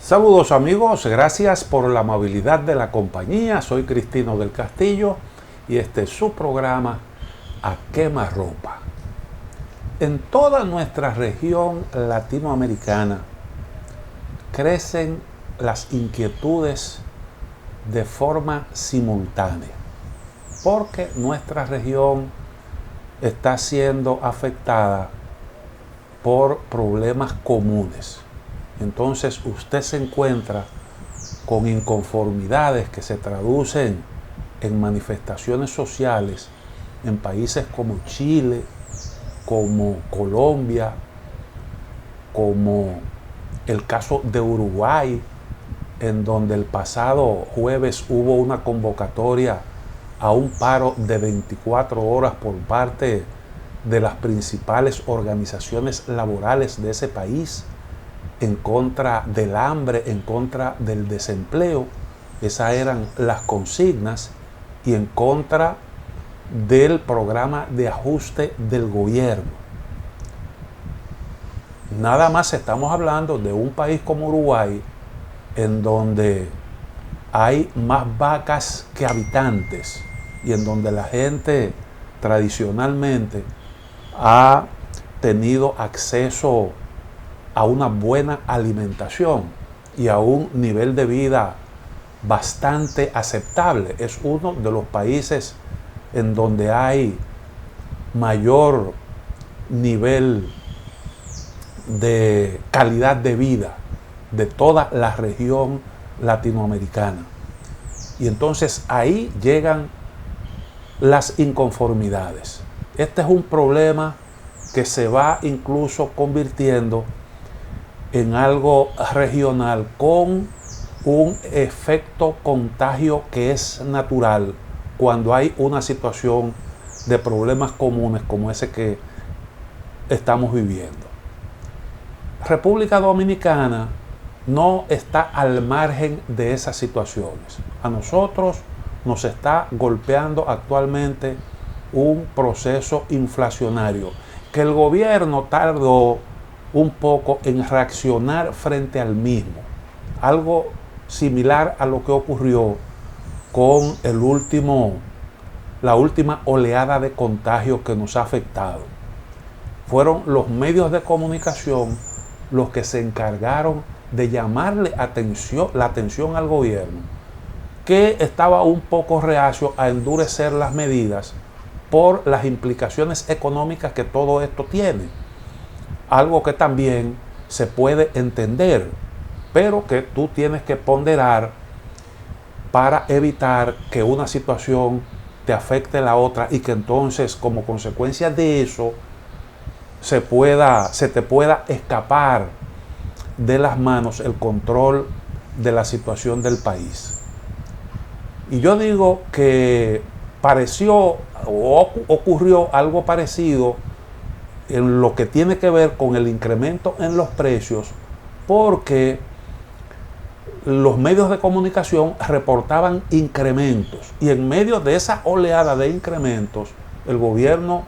Saludos amigos, gracias por la amabilidad de la compañía. Soy Cristino del Castillo y este es su programa A Quemarropa. En toda nuestra región latinoamericana crecen las inquietudes de forma simultánea, porque nuestra región está siendo afectada por problemas comunes. Entonces usted se encuentra con inconformidades que se traducen en manifestaciones sociales en países como Chile, como Colombia, como el caso de Uruguay, en donde el pasado jueves hubo una convocatoria a un paro de 24 horas por parte de las principales organizaciones laborales de ese país, en contra del hambre, en contra del desempleo. Esas eran las consignas, y en contra del programa de ajuste del gobierno. Nada más estamos hablando de un país como Uruguay, en donde hay más vacas que habitantes y en donde la gente tradicionalmente ha tenido acceso a una buena alimentación y a un nivel de vida bastante aceptable. Es uno de los países en donde hay mayor nivel de calidad de vida de toda la región latinoamericana. Y entonces ahí llegan las inconformidades. Este es un problema que se va incluso convirtiendo en algo regional, con un efecto contagio que es natural cuando hay una situación de problemas comunes como ese que estamos viviendo. República Dominicana no está al margen de esas situaciones. A nosotros nos está golpeando actualmente un proceso inflacionario que el gobierno tardó un poco en reaccionar frente al mismo. Algo similar a lo que ocurrió con la última oleada de contagio que nos ha afectado. Fueron los medios de comunicación los que se encargaron de llamarle la atención al gobierno, que estaba un poco reacio a endurecer las medidas por las implicaciones económicas que todo esto tiene. Algo que también se puede entender, pero que tú tienes que ponderar para evitar que una situación te afecte a la otra y que entonces, como consecuencia de eso, se te pueda escapar de las manos el control de la situación del país. Y yo digo que ocurrió algo parecido en lo que tiene que ver con el incremento en los precios, porque los medios de comunicación reportaban incrementos, y en medio de esa oleada de incrementos el gobierno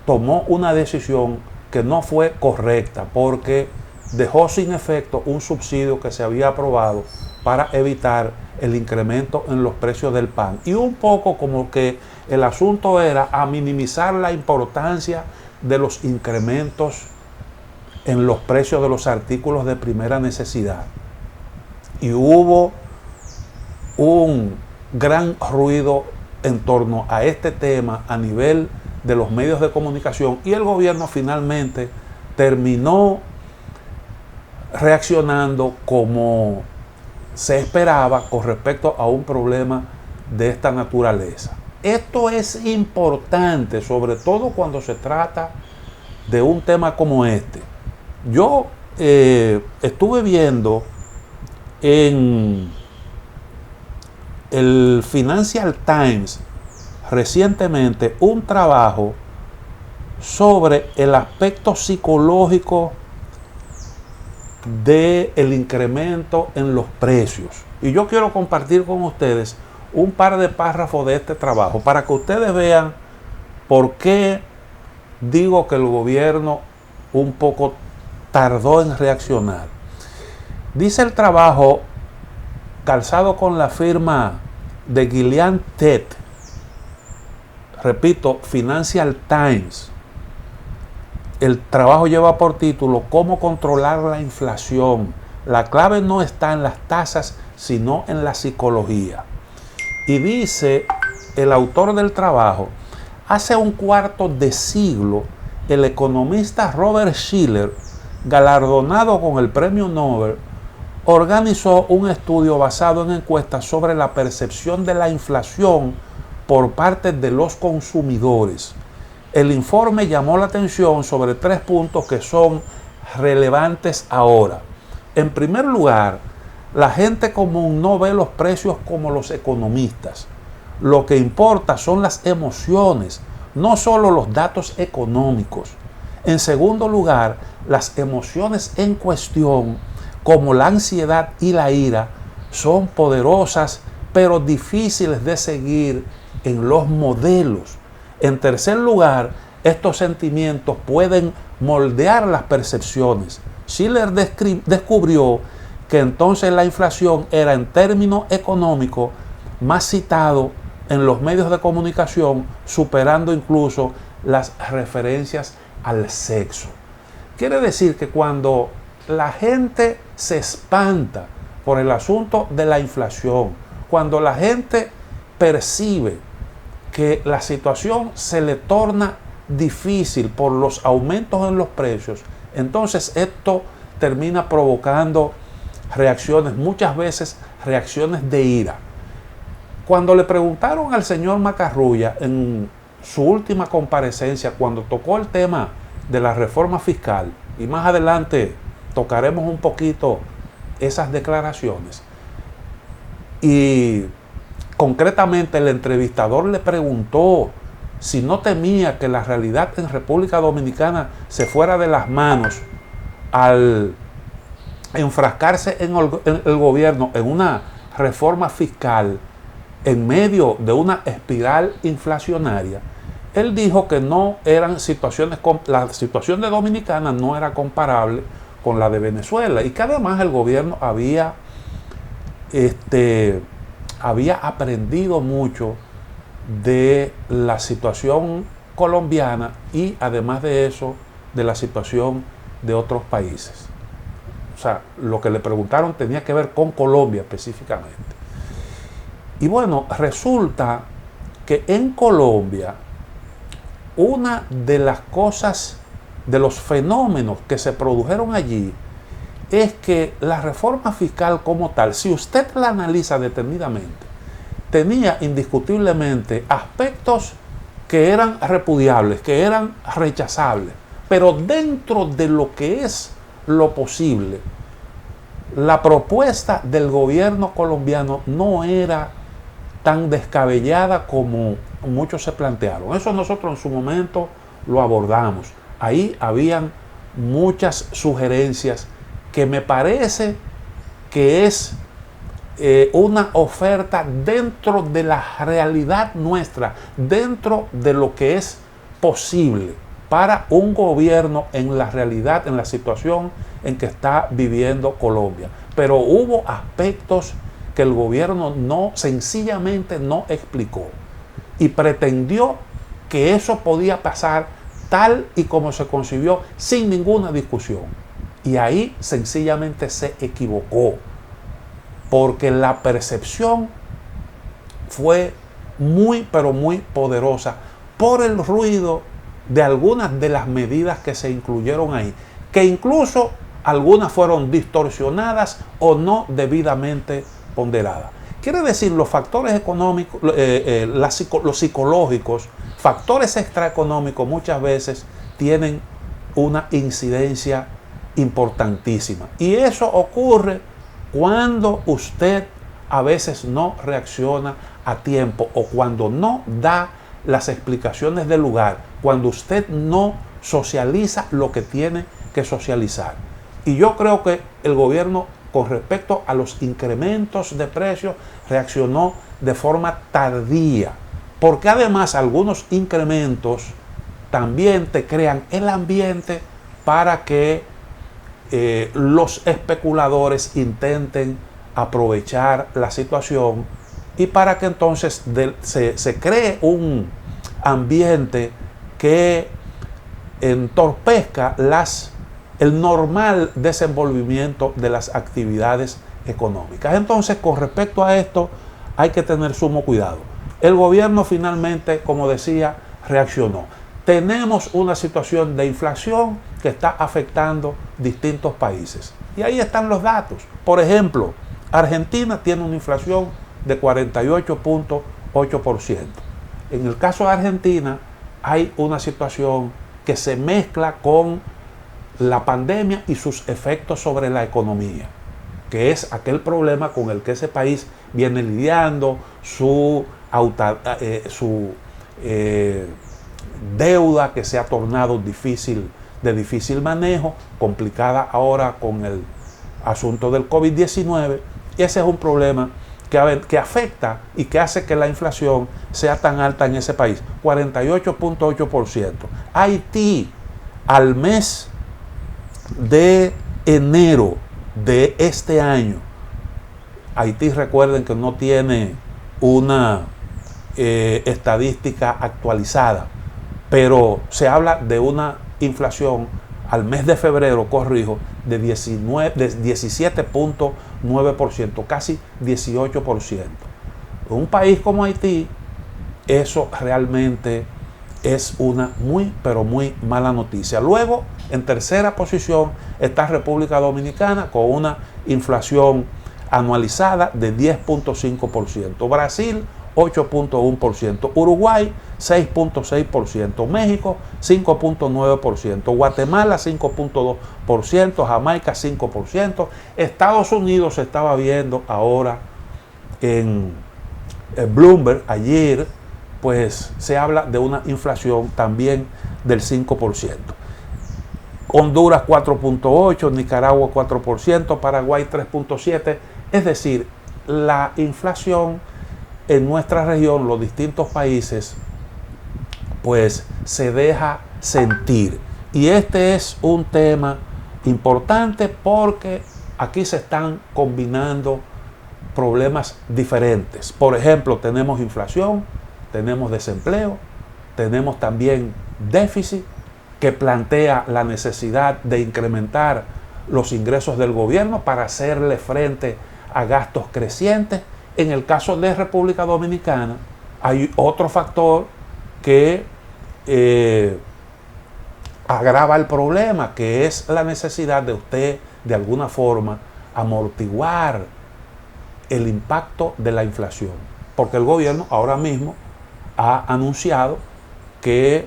tomó una decisión que no fue correcta, porque dejó sin efecto un subsidio que se había aprobado para evitar el incremento en los precios del pan. Y un poco como que el asunto era a minimizar la importancia de los incrementos en los precios de los artículos de primera necesidad. Y hubo un gran ruido en torno a este tema a nivel de los medios de comunicación, y el gobierno finalmente terminó reaccionando como se esperaba con respecto a un problema de esta naturaleza. Esto es importante, sobre todo cuando se trata de un tema como este. Yo estuve viendo en el Financial Times recientemente un trabajo sobre el aspecto psicológico del incremento en los precios. Y yo quiero compartir con ustedes un par de párrafos de este trabajo para que ustedes vean por qué digo que el gobierno un poco tardó en reaccionar. Dice el trabajo, calzado con la firma de Gillian Tett, repito, Financial Times. El trabajo lleva por título "Cómo controlar la inflación. La clave no está en las tasas, sino en la psicología". Y dice el autor del trabajo: hace un cuarto de siglo, el economista Robert Shiller, galardonado con el premio Nobel, organizó un estudio basado en encuestas sobre la percepción de la inflación por parte de los consumidores. El informe llamó la atención sobre 3 puntos que son relevantes ahora. En primer lugar, la gente común no ve los precios como los economistas. Lo que importa son las emociones, no solo los datos económicos. En segundo lugar, las emociones en cuestión, como la ansiedad y la ira, son poderosas pero difíciles de seguir en los modelos. En tercer lugar, estos sentimientos pueden moldear las percepciones. Schiller descubrió que entonces la inflación era, en términos económicos, más citado en los medios de comunicación, superando incluso las referencias al sexo. Quiere decir que cuando la gente se espanta por el asunto de la inflación, cuando la gente percibe que la situación se le torna difícil por los aumentos en los precios, entonces esto termina provocando reacciones, muchas veces reacciones de ira. Cuando le preguntaron al señor Macarrulla en su última comparecencia, cuando tocó el tema de la reforma fiscal, y más adelante tocaremos un poquito esas declaraciones, y concretamente el entrevistador le preguntó si no temía que la realidad en República Dominicana se fuera de las manos al enfrascarse en el gobierno en una reforma fiscal en medio de una espiral inflacionaria. Él dijo que no eran situaciones, la situación de Dominicana no era comparable con la de Venezuela, y que además el gobierno había aprendido mucho de la situación colombiana y además de eso de la situación de otros países. O sea, lo que le preguntaron tenía que ver con Colombia específicamente. Y bueno, resulta que en Colombia una de las cosas, de los fenómenos que se produjeron allí, es que la reforma fiscal como tal, si usted la analiza detenidamente, tenía indiscutiblemente aspectos que eran repudiables, que eran rechazables, pero dentro de lo que es lo posible, la propuesta del gobierno colombiano no era tan descabellada como muchos se plantearon. Eso nosotros en su momento lo abordamos. Ahí habían muchas sugerencias que me parece que es una oferta dentro de la realidad nuestra, dentro de lo que es posible para un gobierno en la realidad, en la situación en que está viviendo Colombia. Pero hubo aspectos que el gobierno sencillamente no explicó, y pretendió que eso podía pasar tal y como se concibió sin ninguna discusión. Y ahí sencillamente se equivocó, porque la percepción fue muy, pero muy poderosa por el ruido de algunas de las medidas que se incluyeron ahí, que incluso algunas fueron distorsionadas o no debidamente ponderadas. Quiere decir, los factores económicos, los psicológicos, factores extraeconómicos muchas veces tienen una incidencia importantísima. Y eso ocurre cuando usted a veces no reacciona a tiempo, o cuando no da las explicaciones del lugar, cuando usted no socializa lo que tiene que socializar. Y yo creo que el gobierno, con respecto a los incrementos de precios, reaccionó de forma tardía, porque además algunos incrementos también te crean el ambiente para que los especuladores intenten aprovechar la situación y para que entonces se cree un ambiente que entorpezca el normal desenvolvimiento de las actividades económicas. Entonces, con respecto a esto, hay que tener sumo cuidado. El gobierno finalmente, como decía, reaccionó. Tenemos una situación de inflación que está afectando distintos países. Y ahí están los datos. Por ejemplo, Argentina tiene una inflación de 48.8%. En el caso de Argentina hay una situación que se mezcla con la pandemia y sus efectos sobre la economía, que es aquel problema con el que ese país viene lidiando, su deuda que se ha tornado de difícil manejo, complicada ahora con el asunto del COVID-19. Y ese es un problema que afecta y que hace que la inflación sea tan alta en ese país, 48.8%. Haití, al mes de enero de este año, Haití, recuerden que no tiene una estadística actualizada, pero se habla de una inflación al mes de febrero, corrijo, de 17.9%, casi 18%. En un país como Haití, eso realmente es una muy, pero muy mala noticia. Luego, en tercera posición, está República Dominicana con una inflación anualizada de 10.5%. Brasil, 8.1%. Uruguay, 6.6%. México, 5.9%. Guatemala, 5.2%. Jamaica, 5%. Estados Unidos se estaba viendo ahora en Bloomberg ayer, pues se habla de una inflación también del 5%. Honduras 4.8%, Nicaragua 4%, Paraguay 3.7%. Es decir, la inflación en nuestra región, los distintos países, pues se deja sentir. Y este es un tema importante porque aquí se están combinando problemas diferentes. Por ejemplo, tenemos inflación, tenemos desempleo, tenemos también déficit que plantea la necesidad de incrementar los ingresos del gobierno para hacerle frente a gastos crecientes. En el caso de República Dominicana hay otro factor que agrava el problema, que es la necesidad de usted de alguna forma amortiguar el impacto de la inflación, porque el gobierno ahora mismo ha anunciado que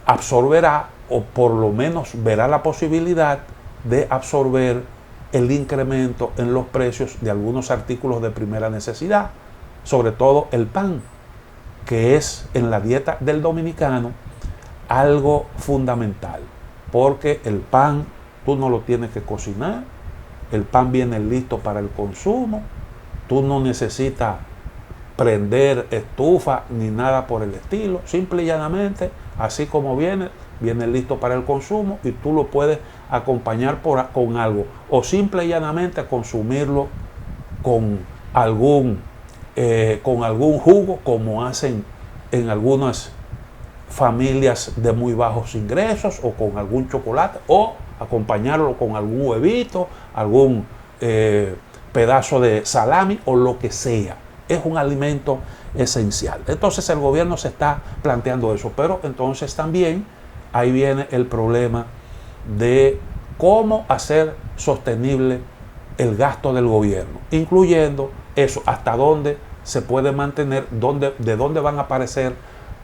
absorberá, o por lo menos verá la posibilidad de absorber el incremento en los precios de algunos artículos de primera necesidad, sobre todo el pan, que es en la dieta del dominicano algo fundamental, porque el pan tú no lo tienes que cocinar, el pan viene listo para el consumo, tú no necesitas prender estufa ni nada por el estilo, simple y llanamente, así como viene listo para el consumo y tú lo puedes acompañar con algo, o simple y llanamente consumirlo con algún jugo, como hacen en algunas familias de muy bajos ingresos, o con algún chocolate, o acompañarlo con algún huevito, algún pedazo de salami o lo que sea. Es un alimento esencial. Entonces el gobierno se está planteando eso, pero entonces también ahí viene el problema de cómo hacer sostenible el gasto del gobierno, incluyendo eso, hasta dónde se puede mantener, de dónde van a aparecer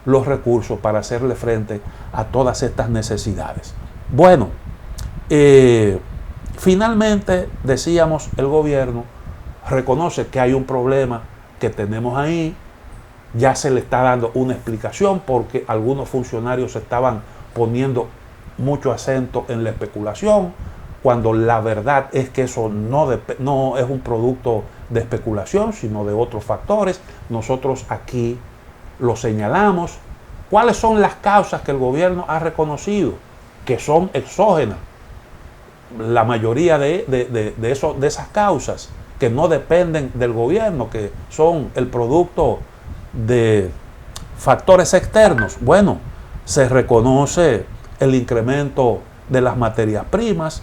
los recursos para hacerle frente a todas estas necesidades. Bueno, finalmente, decíamos, el gobierno reconoce que hay un problema que tenemos ahí, ya se le está dando una explicación porque algunos funcionarios estaban poniendo mucho acento en la especulación, cuando la verdad es que eso no es un producto de especulación, sino de otros factores. Nosotros aquí lo señalamos. ¿Cuáles son las causas que el gobierno ha reconocido que son exógenas? la mayoría de esas causas que no dependen del gobierno, que son el producto de factores externos, bueno, se reconoce el incremento de las materias primas,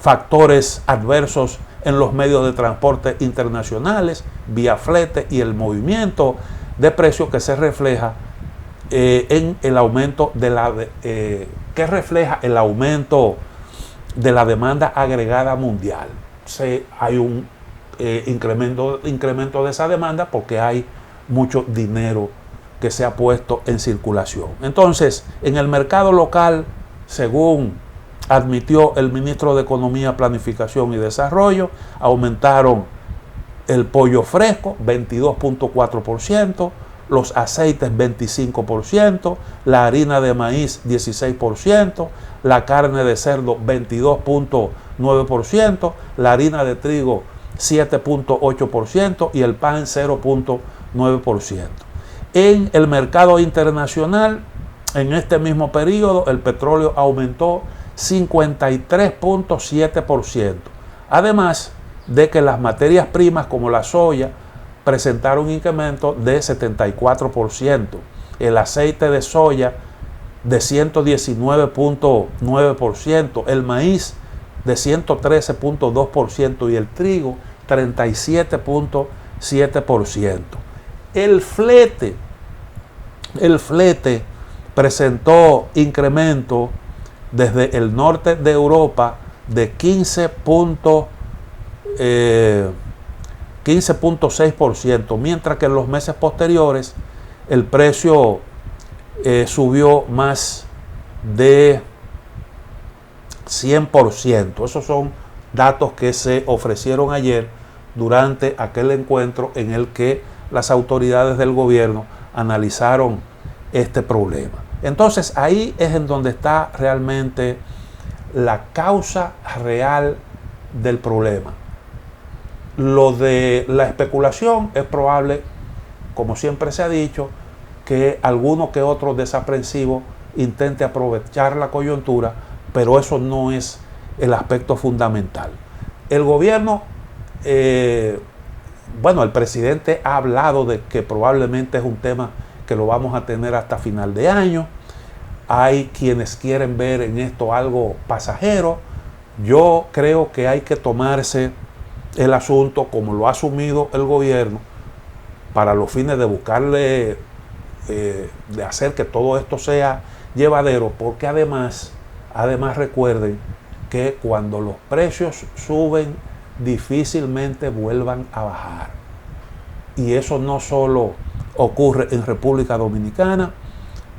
factores adversos en los medios de transporte internacionales, vía flete y el movimiento de precios que se refleja en el aumento de la demanda agregada mundial. Hay un incremento de esa demanda porque hay mucho dinero que se ha puesto en circulación. Entonces, en el mercado local, según admitió el ministro de Economía, Planificación y Desarrollo, aumentaron el pollo fresco 22.4%, los aceites 25%, la harina de maíz 16%, la carne de cerdo 22.9%, la harina de trigo 7.8% y el pan 0.9%. En el mercado internacional, en este mismo periodo, el petróleo aumentó 53.7%. Además de que las materias primas como la soya presentaron un incremento de 74%. El aceite de soya de 119.9%, el maíz de 113.2% y el trigo 37.7%. El flete presentó incremento desde el norte de Europa de 15.6%, mientras que en los meses posteriores el precio subió más de 100%. Esos son datos que se ofrecieron ayer durante aquel encuentro en el que las autoridades del gobierno analizaron este problema. Entonces ahí es en donde está realmente la causa real del problema. Lo de la especulación es probable, como siempre se ha dicho, que alguno que otro desaprensivo intente aprovechar la coyuntura, pero eso no es el aspecto fundamental. El gobierno, el presidente ha hablado de que probablemente es un tema que lo vamos a tener hasta final de año. Hay quienes quieren ver en esto algo pasajero. Yo creo que hay que tomarse el asunto como lo ha asumido el gobierno para los fines de buscarle, de hacer que todo esto sea llevadero, porque además recuerden que cuando los precios suben difícilmente vuelvan a bajar. Y eso no solo ocurre en República Dominicana,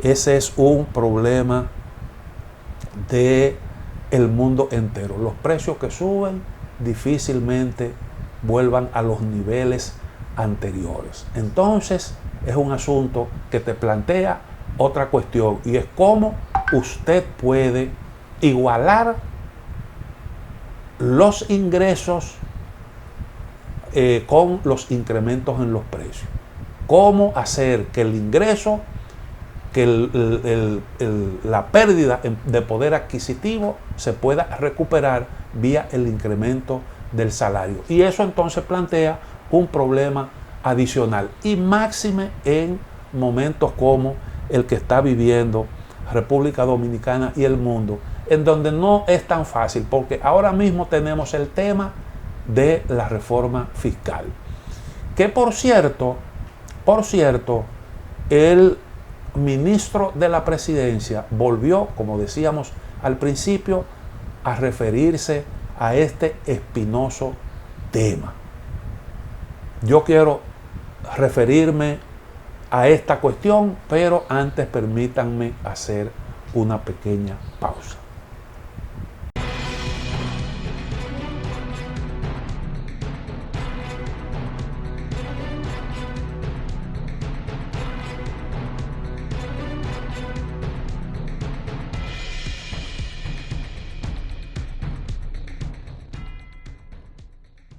ese es un problema del mundo entero. Los precios que suben difícilmente vuelvan a los niveles anteriores. Entonces es un asunto que te plantea otra cuestión, y es cómo usted puede igualar los ingresos con los incrementos en los precios. Cómo hacer que el ingreso, que la pérdida de poder adquisitivo se pueda recuperar vía el incremento del salario. Y eso entonces plantea un problema adicional, y máxime en momentos como el que está viviendo República Dominicana y el mundo, en donde no es tan fácil, porque ahora mismo tenemos el tema de la reforma fiscal, que por cierto, el ministro de la Presidencia volvió, como decíamos al principio, a referirse a este espinoso tema. Yo quiero referirme a esta cuestión, pero antes permítanme hacer una pequeña pausa.